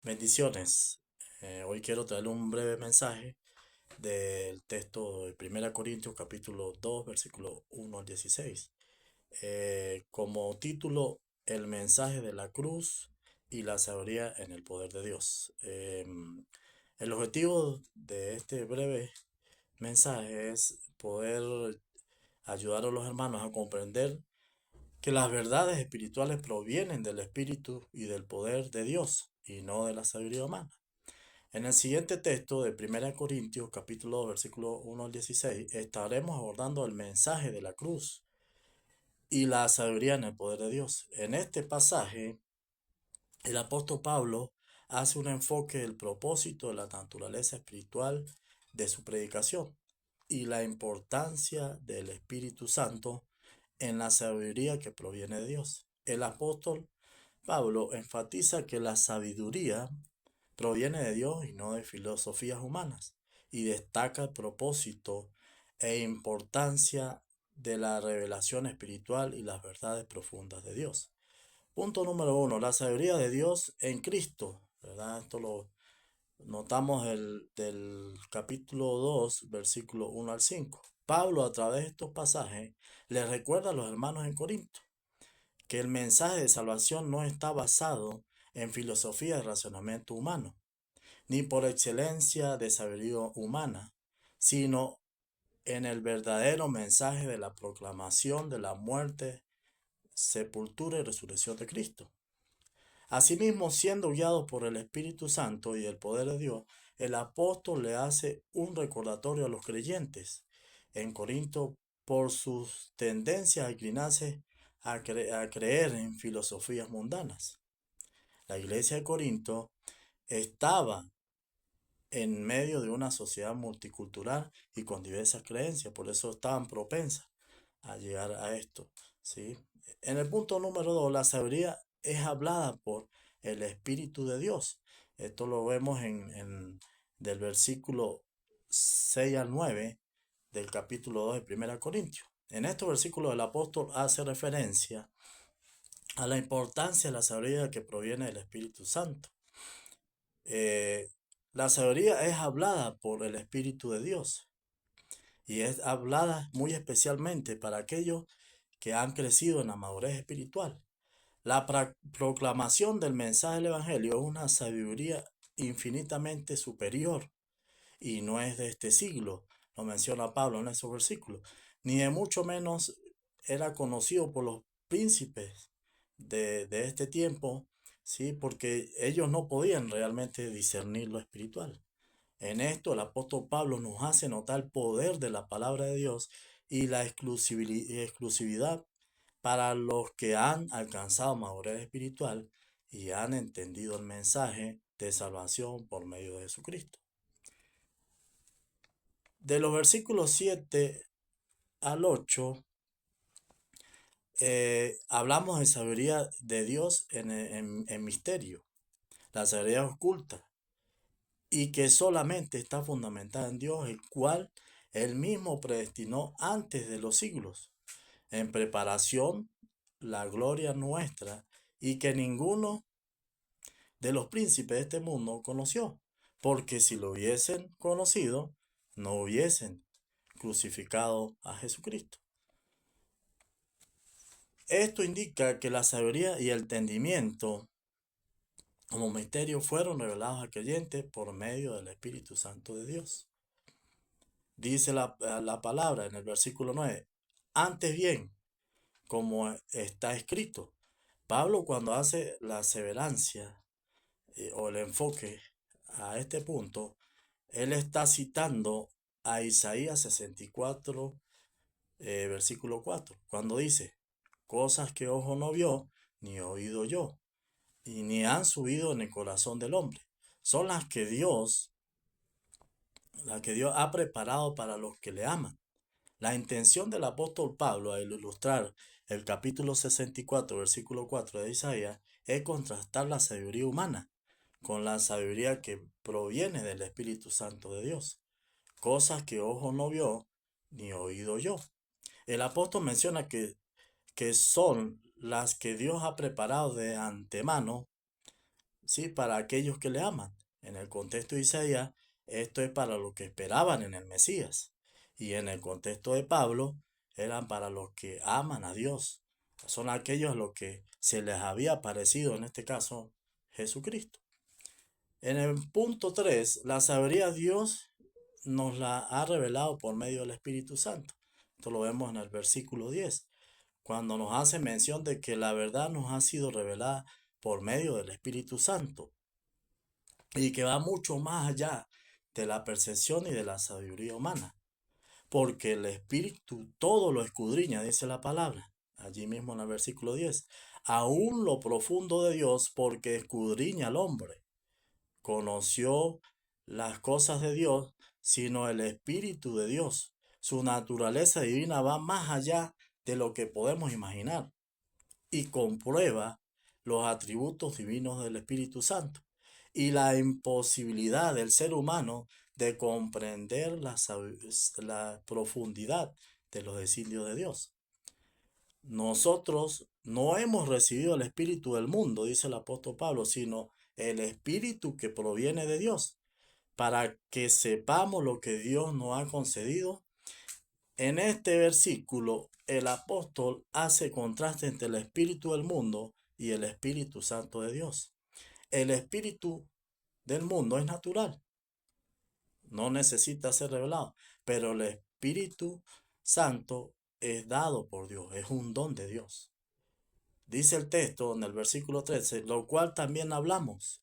Bendiciones. Hoy quiero traer un breve mensaje del texto de 1 Corintios capítulo 2 versículo 1 al 16. Como título, el mensaje de la cruz y la sabiduría en el poder de Dios. El objetivo de este breve mensaje es poder ayudar a los hermanos a comprender que las verdades espirituales provienen del Espíritu y del poder de Dios y no de la sabiduría humana. En el siguiente texto de 1 Corintios capítulo 2 versículo 1 al 16 estaremos abordando el mensaje de la cruz y la sabiduría en el poder de Dios. En este pasaje, el apóstol Pablo hace un enfoque del propósito de la naturaleza espiritual de su predicación y la importancia del Espíritu Santo en la sabiduría que proviene de Dios. El apóstol Pablo enfatiza que la sabiduría proviene de Dios y no de filosofías humanas, y destaca el propósito e importancia de la revelación espiritual y las verdades profundas de Dios. Punto número 1, la sabiduría de Dios en Cristo, ¿verdad? Esto lo notamos del capítulo 2, versículo 1 al 5. Pablo, a través de estos pasajes, le recuerda a los hermanos en Corinto que el mensaje de salvación no está basado en filosofía de razonamiento humano, ni por excelencia de sabiduría humana, sino en el verdadero mensaje de la proclamación de la muerte, sepultura y resurrección de Cristo. Asimismo, siendo guiado por el Espíritu Santo y el poder de Dios, el apóstol le hace un recordatorio a los creyentes en Corinto por sus tendencias a inclinarse a creer en filosofías mundanas. La iglesia de Corinto estaba en medio de una sociedad multicultural y con diversas creencias, por eso estaban propensas a llegar a esto, ¿sí? En el punto número 2, la sabiduría es hablada por el Espíritu de Dios. Esto lo vemos del versículo 6 al 9 del capítulo 2 de 1 Corintios. En estos versículos el apóstol hace referencia a la importancia de la sabiduría que proviene del Espíritu Santo. La sabiduría es hablada por el Espíritu de Dios y es hablada muy especialmente para aquellos que han crecido en la madurez espiritual. La proclamación del mensaje del Evangelio es una sabiduría infinitamente superior y no es de este siglo, lo menciona Pablo en esos versículos, ni de mucho menos era conocido por los príncipes de este tiempo, ¿sí? Porque ellos no podían realmente discernir lo espiritual. En esto el apóstol Pablo nos hace notar el poder de la palabra de Dios y la exclusividad para los que han alcanzado madurez espiritual y han entendido el mensaje de salvación por medio de Jesucristo. De los versículos 7 al 8, hablamos de sabiduría de Dios en misterio, la sabiduría oculta, y que solamente está fundamentada en Dios, el cual Él mismo predestinó antes de los siglos, en preparación la gloria nuestra, y que ninguno de los príncipes de este mundo conoció, porque si lo hubiesen conocido, no hubiesen crucificado a Jesucristo. Esto indica que la sabiduría y el entendimiento como misterio fueron revelados al creyente por medio del Espíritu Santo de Dios. Dice la palabra en el versículo 9, antes bien, como está escrito. Pablo, cuando hace la aseverancia o el enfoque a este punto, él está citando a Isaías 64, versículo 4, cuando dice, cosas que ojo no vio, ni oído yo, y ni han subido en el corazón del hombre, son las que Dios ha preparado para los que le aman. La intención del apóstol Pablo al ilustrar el capítulo 64, versículo 4 de Isaías, es contrastar la sabiduría humana con la sabiduría que proviene del Espíritu Santo de Dios, cosas que ojo no vio ni oído yo. El apóstol menciona que son las que Dios ha preparado de antemano, ¿sí? Para aquellos que le aman. En el contexto de Isaías, esto es para los que esperaban en el Mesías. Y en el contexto de Pablo, eran para los que aman a Dios. Son aquellos a los que se les había aparecido, en este caso, Jesucristo. En el punto 3, la sabiduría de Dios nos la ha revelado por medio del Espíritu Santo. Esto lo vemos en el versículo 10, cuando nos hace mención de que la verdad nos ha sido revelada por medio del Espíritu Santo y que va mucho más allá de la percepción y de la sabiduría humana, porque el Espíritu todo lo escudriña, dice la palabra, allí mismo en el versículo 10, aún lo profundo de Dios, porque escudriña al hombre, conoció las cosas de Dios, sino el Espíritu de Dios. Su naturaleza divina va más allá de lo que podemos imaginar y comprueba los atributos divinos del Espíritu Santo y la imposibilidad del ser humano de comprender la profundidad de los designios de Dios. Nosotros no hemos recibido el Espíritu del mundo, dice el apóstol Pablo, sino el Espíritu que proviene de Dios, para que sepamos lo que Dios nos ha concedido. En este versículo, el apóstol hace contraste entre el Espíritu del mundo y el Espíritu Santo de Dios. El Espíritu del mundo es natural, no necesita ser revelado, pero el Espíritu Santo es dado por Dios, es un don de Dios. Dice el texto en el versículo 13, lo cual también hablamos,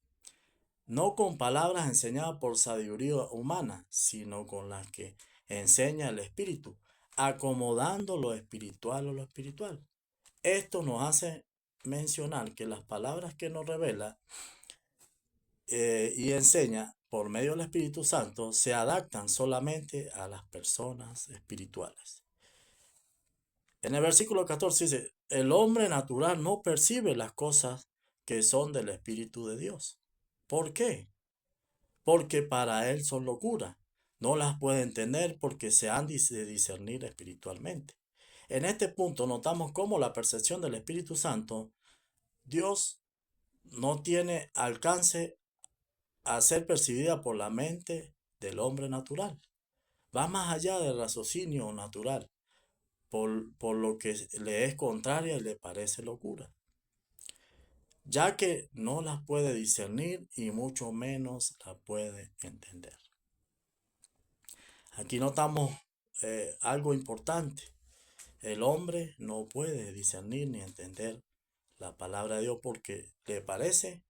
no con palabras enseñadas por sabiduría humana, sino con las que enseña el Espíritu, acomodando lo espiritual a lo espiritual. Esto nos hace mencionar que las palabras que nos revela y enseña por medio del Espíritu Santo se adaptan solamente a las personas espirituales. En el versículo 14 dice, el hombre natural no percibe las cosas que son del Espíritu de Dios. ¿Por qué? Porque para él son locura. No las puede entender porque se han de discernir espiritualmente. En este punto notamos cómo la percepción del Espíritu Santo, Dios no tiene alcance a ser percibida por la mente del hombre natural. Va más allá del raciocinio natural, por lo que le es contraria y le parece locura, ya que no las puede discernir y mucho menos las puede entender. Aquí notamos algo importante. El hombre no puede discernir ni entender la palabra de Dios porque le parece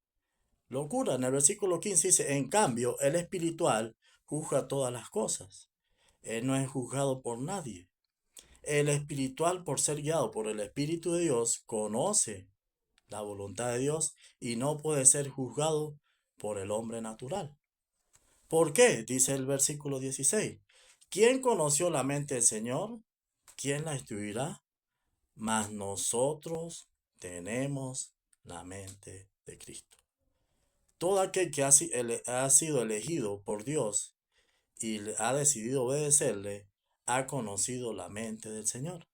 locura. En el versículo 15 dice, en cambio, el espiritual juzga todas las cosas. Él no es juzgado por nadie. El espiritual, por ser guiado por el Espíritu de Dios, conoce la voluntad de Dios y no puede ser juzgado por el hombre natural. ¿Por qué? Dice el versículo 16. ¿Quién conoció la mente del Señor? ¿Quién la instruirá? Mas nosotros tenemos la mente de Cristo. Todo aquel que ha sido elegido por Dios y ha decidido obedecerle, ha conocido la mente del Señor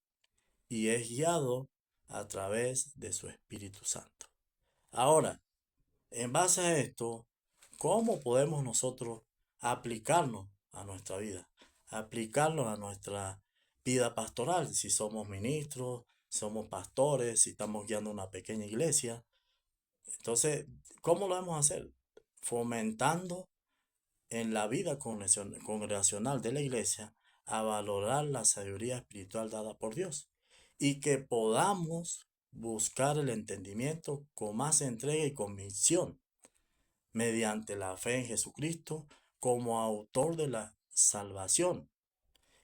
y es guiado a través de su Espíritu Santo. Ahora, en base a esto, ¿cómo podemos nosotros aplicarnos a nuestra vida? Aplicarnos a nuestra vida pastoral, si somos ministros, somos pastores, si estamos guiando una pequeña iglesia. Entonces, ¿cómo lo vamos a hacer? Fomentando en la vida congregacional de la iglesia a valorar la sabiduría espiritual dada por Dios y que podamos buscar el entendimiento con más entrega y convicción mediante la fe en Jesucristo como autor de la salvación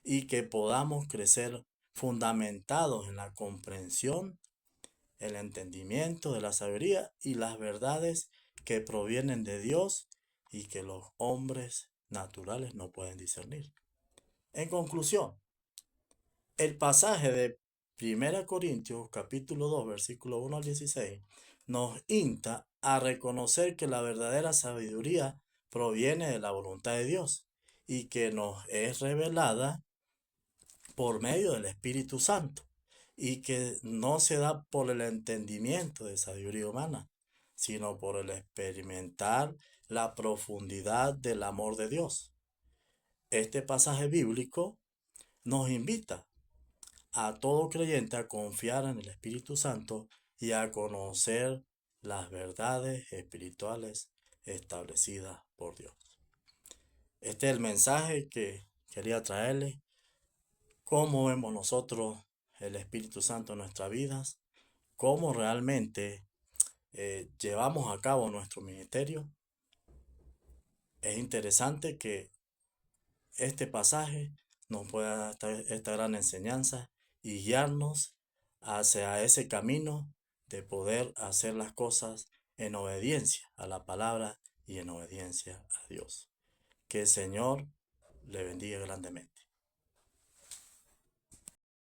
y que podamos crecer fundamentados en la comprensión, el entendimiento de la sabiduría y las verdades que provienen de Dios y que los hombres naturales no pueden discernir. En conclusión, el pasaje de 1 Corintios capítulo 2 versículo 1 al 16 nos insta a reconocer que la verdadera sabiduría proviene de la voluntad de Dios y que nos es revelada por medio del Espíritu Santo y que no se da por el entendimiento de sabiduría humana, sino por el experimentar la profundidad del amor de Dios. Este pasaje bíblico nos invita a todo creyente a confiar en el Espíritu Santo y a conocer las verdades espirituales establecidas por Dios. Este es el mensaje que quería traerles. ¿Cómo vemos nosotros el Espíritu Santo en nuestras vidas? ¿Cómo realmente llevamos a cabo nuestro ministerio? Es interesante que este pasaje nos pueda dar esta gran enseñanza y guiarnos hacia ese camino de poder hacer las cosas en obediencia a la palabra y en obediencia a Dios. Que el Señor le bendiga grandemente.